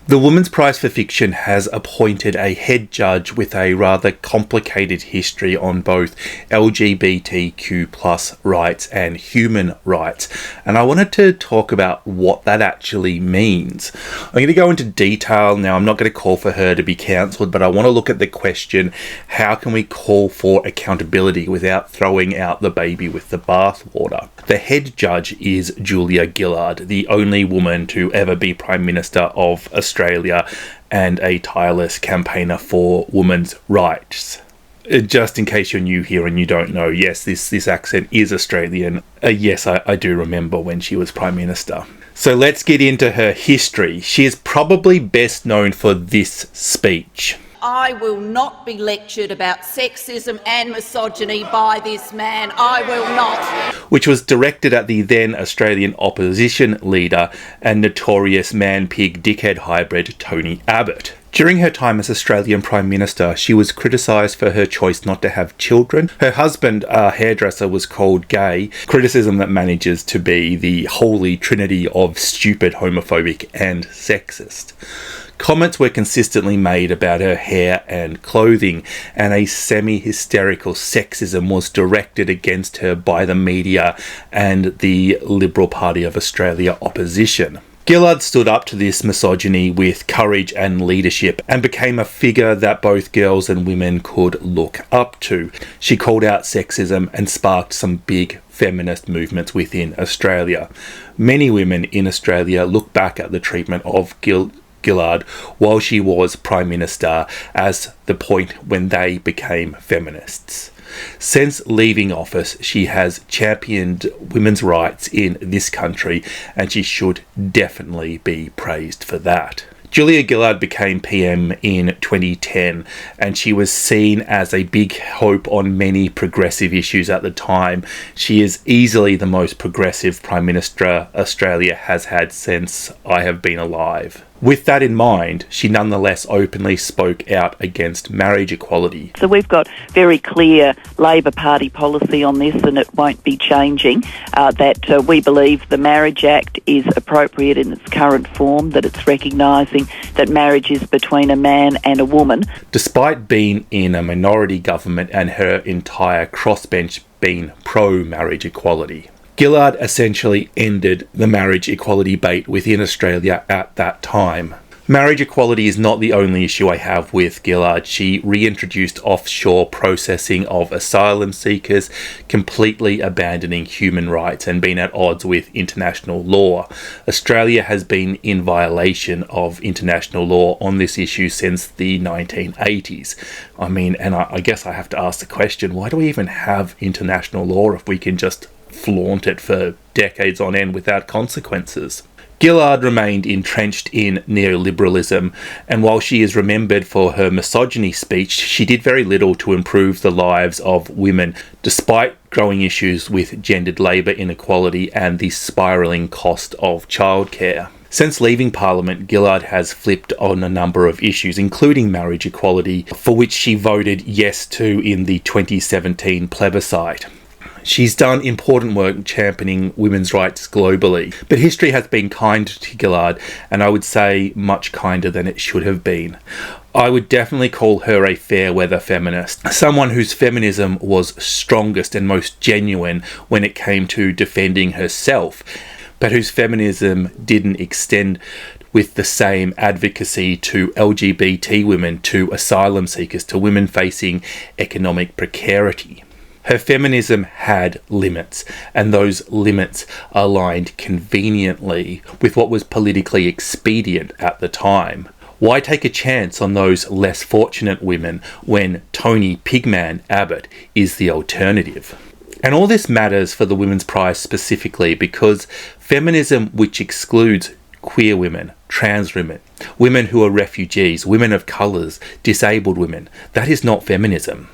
The Women's Prize for Fiction has appointed a head judge with a rather complicated history on both LGBTQ+ rights and human rights, and I wanted to talk about what that actually means. I'm going to go into detail now. I'm not going to call for her to be cancelled, but I want to look at the question, how can we call for accountability without throwing out the baby with the bathwater? The head judge is Julia Gillard, the only woman to ever be Prime Minister of Australia and a tireless campaigner for women's rights. Just in case you're new here and you don't know, yes, this accent is Australian. Yes, I do remember when she was Prime Minister. So let's get into her history. She is probably best known for this speech. I will not be lectured about sexism and misogyny by this man. I will not. Which was directed at the then Australian opposition leader and notorious man-pig dickhead hybrid Tony Abbott. During her time as Australian Prime Minister, she was criticised for her choice not to have children. Her husband, a hairdresser, was called gay, criticism that manages to be the holy trinity of stupid, homophobic and sexist. Comments were consistently made about her hair and clothing, and a semi-hysterical sexism was directed against her by the media and the Liberal Party of Australia opposition. Gillard stood up to this misogyny with courage and leadership and became a figure that both girls and women could look up to. She called out sexism and sparked some big feminist movements within Australia. Many women in Australia look back at the treatment of Gillard while she was Prime Minister as the point when they became feminists. Since leaving office, she has championed women's rights in this country, and she should definitely be praised for that. Julia Gillard became PM in 2010, and she was seen as a big hope on many progressive issues at the time. She is easily the most progressive Prime Minister Australia has had since I have been alive. With that in mind, she nonetheless openly spoke out against marriage equality. So we've got very clear Labor Party policy on this, and it won't be changing, that we believe the Marriage Act is appropriate in its current form, that it's recognising that marriage is between a man and a woman. Despite being in a minority government and her entire crossbench being pro-marriage equality, Gillard essentially ended the marriage equality debate within Australia at that time. Marriage equality is not the only issue I have with Gillard. She reintroduced offshore processing of asylum seekers, completely abandoning human rights and being at odds with international law. Australia has been in violation of international law on this issue since the 1980s. I guess I have to ask the question, why do we even have international law if we can just flaunt it for decades on end without consequences? Gillard remained entrenched in neoliberalism, and while she is remembered for her misogyny speech, she did very little to improve the lives of women, despite growing issues with gendered labour inequality and the spiralling cost of childcare. Since leaving Parliament, Gillard has flipped on a number of issues, including marriage equality, for which she voted yes to in the 2017 plebiscite. She's done important work championing women's rights globally, but history has been kind to Gillard, and I would say much kinder than it should have been. I would definitely call her a fair-weather feminist, someone whose feminism was strongest and most genuine when it came to defending herself, but whose feminism didn't extend with the same advocacy to LGBT women, to asylum seekers, to women facing economic precarity. Her feminism had limits, and those limits aligned conveniently with what was politically expedient at the time. Why take a chance on those less fortunate women when Tony Pigman Abbott is the alternative? And all this matters for the Women's Prize specifically because feminism which excludes queer women, trans women, women who are refugees, women of colours, disabled women, that is not feminism.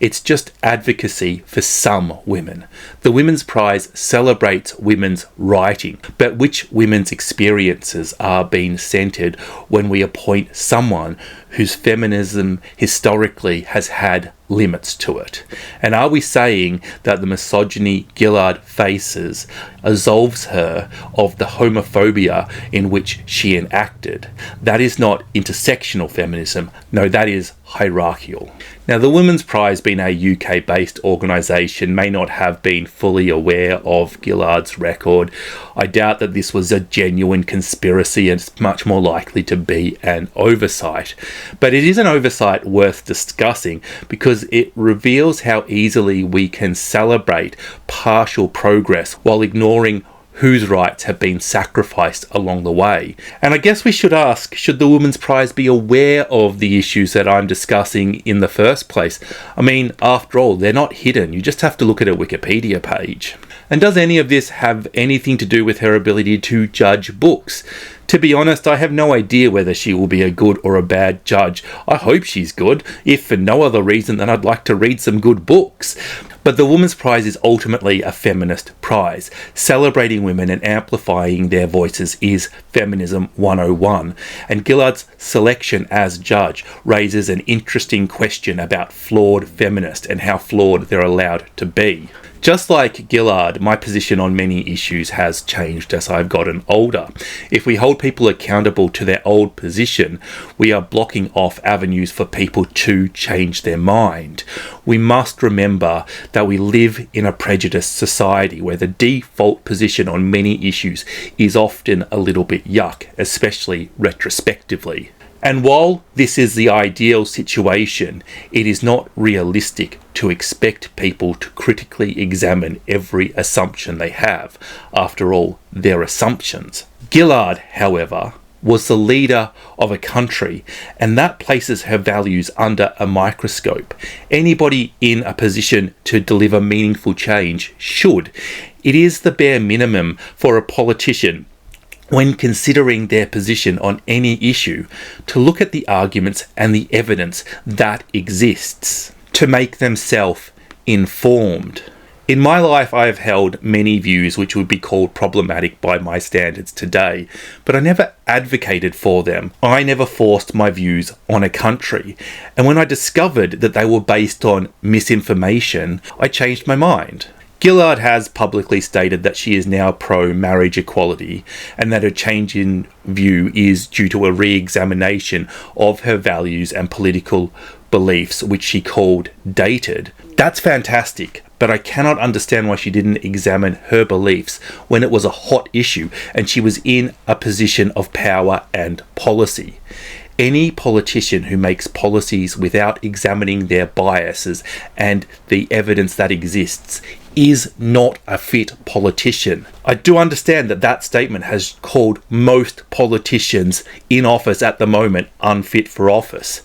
It's just advocacy for some women. The Women's Prize celebrates women's writing, but which women's experiences are being centred when we appoint someone whose feminism historically has had limits to it? And are we saying that the misogyny Gillard faces absolves her of the homophobia in which she enacted? That is not intersectional feminism. No, that is hierarchical. Now, the Women's Prize, being a UK-based organisation, may not have been fully aware of Gillard's record. I doubt that this was a genuine conspiracy, and it's much more likely to be an oversight. But it is an oversight worth discussing because it reveals how easily we can celebrate partial progress while ignoring whose rights have been sacrificed along the way. And I guess we should ask, should the Women's Prize be aware of the issues that I'm discussing in the first place? I mean, after all, they're not hidden. You just have to look at a Wikipedia page. And does any of this have anything to do with her ability to judge books? To be honest, I have no idea whether she will be a good or a bad judge. I hope she's good, if for no other reason than I'd like to read some good books. But the Women's Prize is ultimately a feminist prize. Celebrating women and amplifying their voices is Feminism 101. And Gillard's selection as judge raises an interesting question about flawed feminists and how flawed they're allowed to be. Just like Gillard, my position on many issues has changed as I've gotten older. If we hold people accountable to their old position, we are blocking off avenues for people to change their mind. We must remember that we live in a prejudiced society where the default position on many issues is often a little bit yuck, especially retrospectively. And while this is the ideal situation, it is not realistic to expect people to critically examine every assumption they have. After all, they're assumptions. Gillard, however, was the leader of a country, and that places her values under a microscope. Anybody in a position to deliver meaningful change should. It is the bare minimum for a politician, when considering their position on any issue, to look at the arguments and the evidence that exists, to make themselves informed. In my life, I have held many views which would be called problematic by my standards today, but I never advocated for them. I never forced my views on a country, and when I discovered that they were based on misinformation, I changed my mind. Gillard has publicly stated that she is now pro-marriage equality and that her change in view is due to a re-examination of her values and political beliefs, which she called dated. That's fantastic, but I cannot understand why she didn't examine her beliefs when it was a hot issue and she was in a position of power and policy. Any politician who makes policies without examining their biases and the evidence that exists is not a fit politician. I do understand that that statement has called most politicians in office at the moment unfit for office.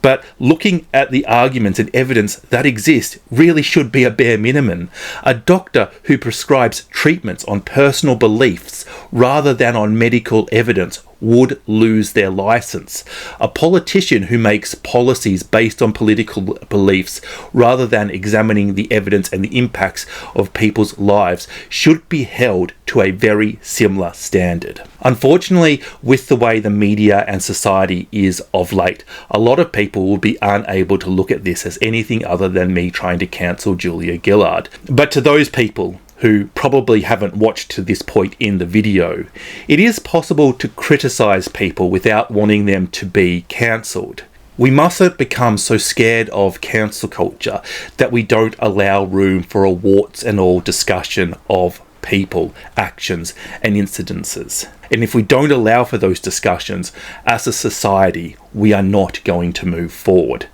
But looking at the arguments and evidence that exist really should be a bare minimum. A doctor who prescribes treatments on personal beliefs rather than on medical evidence would lose their license. A politician who makes policies based on political beliefs rather than examining the evidence and the impacts of people's lives should be held to a very similar standard. Unfortunately, with the way the media and society is of late, a lot of people will be unable to look at this as anything other than me trying to cancel Julia Gillard. But to those people who probably haven't watched to this point in the video, it is possible to criticize people without wanting them to be cancelled. We mustn't become so scared of cancel culture that we don't allow room for a warts and all discussion of people, actions and incidences. And if we don't allow for those discussions, as a society, we are not going to move forward.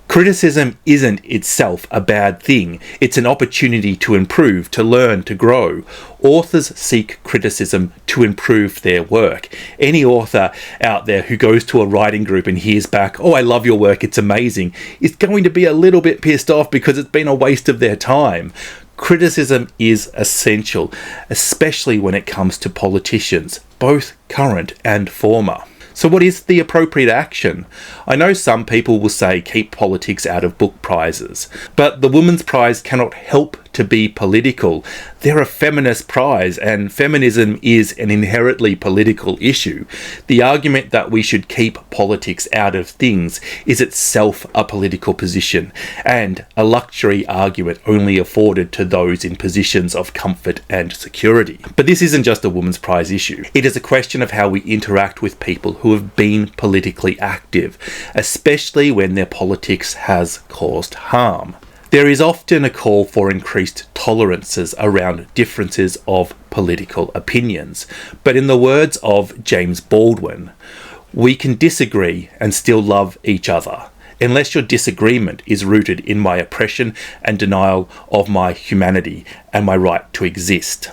Criticism isn't itself a bad thing. It's an opportunity to improve, to learn, to grow. Authors seek criticism to improve their work. Any author out there who goes to a writing group and hears back, "Oh, I love your work, it's amazing," is going to be a little bit pissed off because it's been a waste of their time. Criticism is essential, especially when it comes to politicians, both current and former. So what is the appropriate action? I know some people will say keep politics out of book prizes, but the Women's Prize cannot help to be political. They're a feminist prize, and feminism is an inherently political issue. The argument that we should keep politics out of things is itself a political position, and a luxury argument only afforded to those in positions of comfort and security. But this isn't just a woman's prize issue. It is a question of how we interact with people who have been politically active, especially when their politics has caused harm. There is often a call for increased tolerances around differences of political opinions, but in the words of James Baldwin, we can disagree and still love each other, unless your disagreement is rooted in my oppression and denial of my humanity and my right to exist.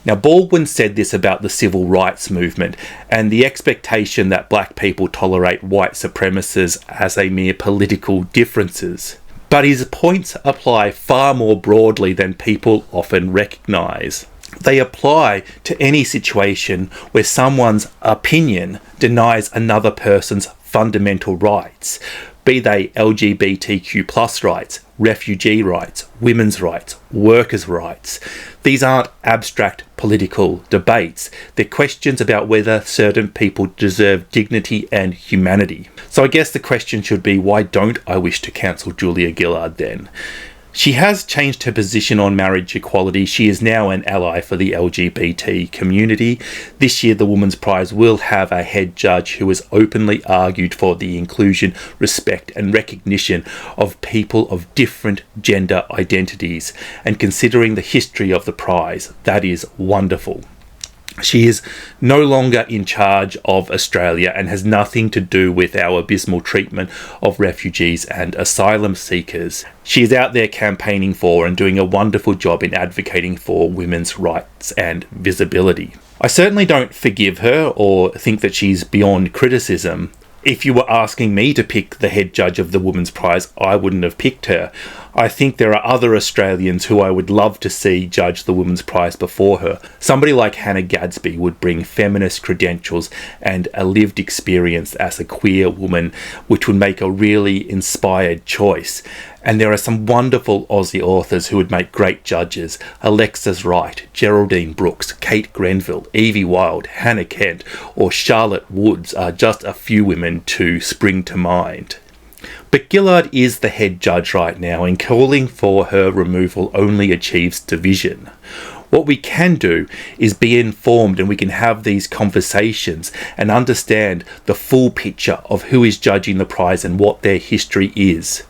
Now, Baldwin said this about the civil rights movement and the expectation that black people tolerate white supremacists as a mere political differences. But his points apply far more broadly than people often recognise. They apply to any situation where someone's opinion denies another person's fundamental rights, be they LGBTQ+ rights, refugee rights, women's rights, workers' rights. These aren't abstract political debates. They're questions about whether certain people deserve dignity and humanity. So I guess the question should be, why don't I wish to cancel Julia Gillard then? She has changed her position on marriage equality. She is now an ally for the LGBT community. This year, the Women's Prize will have a head judge who has openly argued for the inclusion, respect, and recognition of people of different gender identities. And considering the history of the prize, that is wonderful. She is no longer in charge of Australia and has nothing to do with our abysmal treatment of refugees and asylum seekers. She is out there campaigning for and doing a wonderful job in advocating for women's rights and visibility. I certainly don't forgive her or think that she's beyond criticism. If you were asking me to pick the head judge of the Women's Prize, I wouldn't have picked her. I think there are other Australians who I would love to see judge the Women's Prize before her. Somebody like Hannah Gadsby would bring feminist credentials and a lived experience as a queer woman, which would make a really inspired choice. And there are some wonderful Aussie authors who would make great judges. Alexis Wright, Geraldine Brooks, Kate Grenville, Evie Wilde, Hannah Kent, or Charlotte Woods are just a few women to spring to mind. But Gillard is the head judge right now, and calling for her removal only achieves division. What we can do is be informed, and we can have these conversations and understand the full picture of who is judging the prize and what their history is.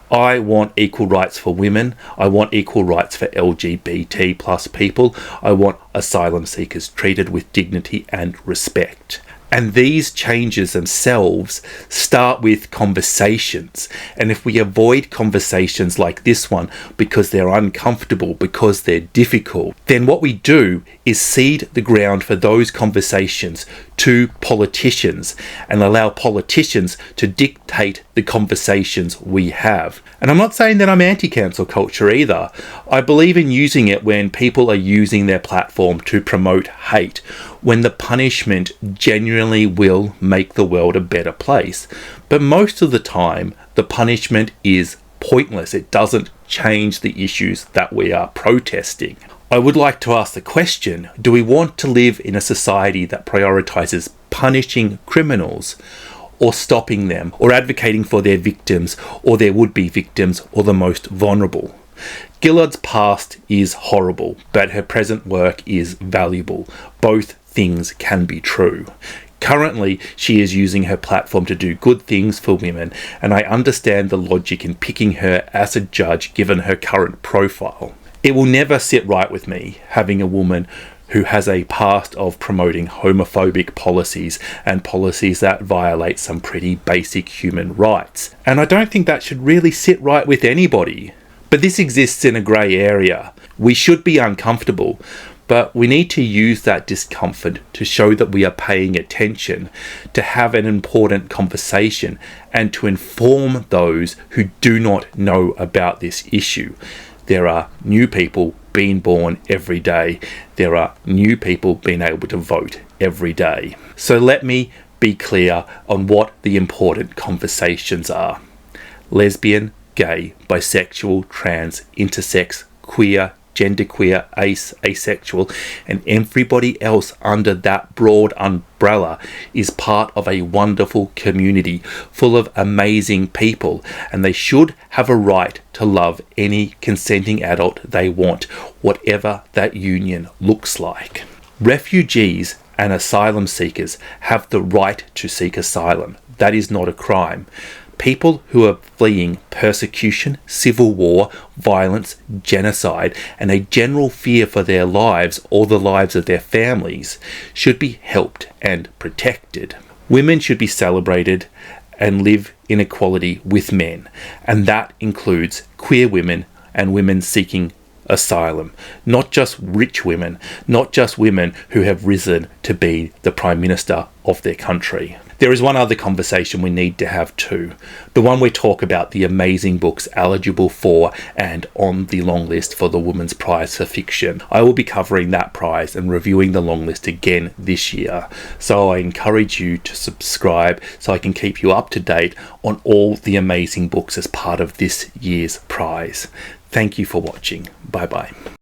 I want equal rights for women. I want equal rights for LGBT+ people. I want asylum seekers treated with dignity and respect. And these changes themselves start with conversations. And if we avoid conversations like this one because they're uncomfortable, because they're difficult, then what we do is cede the ground for those conversations to politicians and allow politicians to dictate the conversations we have. And I'm not saying that I'm anti-cancel culture either. I believe in using it when people are using their platform to promote hate, when the punishment genuinely will make the world a better place. But most of the time, the punishment is pointless. It doesn't change the issues that we are protesting. I would like to ask the question, do we want to live in a society that prioritizes punishing criminals or stopping them, or advocating for their victims or their would-be victims or the most vulnerable? Gillard's past is horrible, but her present work is valuable. Both things can be true. Currently, she is using her platform to do good things for women, and I understand the logic in picking her as a judge given her current profile. It will never sit right with me having a woman who has a past of promoting homophobic policies and policies that violate some pretty basic human rights. And I don't think that should really sit right with anybody. But this exists in a grey area. We should be uncomfortable, but we need to use that discomfort to show that we are paying attention, to have an important conversation, and to inform those who do not know about this issue. There are new people being born every day. There are new people being able to vote every day. So let me be clear on what the important conversations are. Lesbian, gay, bisexual, trans, intersex, queer, genderqueer, ace, asexual, and everybody else under that broad umbrella is part of a wonderful community full of amazing people, and they should have a right to love any consenting adult they want, whatever that union looks like. Refugees and asylum seekers have the right to seek asylum. That is not a crime. People who are fleeing persecution, civil war, violence, genocide, and a general fear for their lives or the lives of their families should be helped and protected. Women should be celebrated and live in equality with men, and that includes queer women and women seeking asylum, not just rich women, not just women who have risen to be the Prime Minister of their country. There is one other conversation we need to have too, the one we talk about the amazing books eligible for and on the long list for the Women's Prize for Fiction. I will be covering that prize and reviewing the long list again this year, so I encourage you to subscribe so I can keep you up to date on all the amazing books as part of this year's prize. Thank you for watching. Bye bye.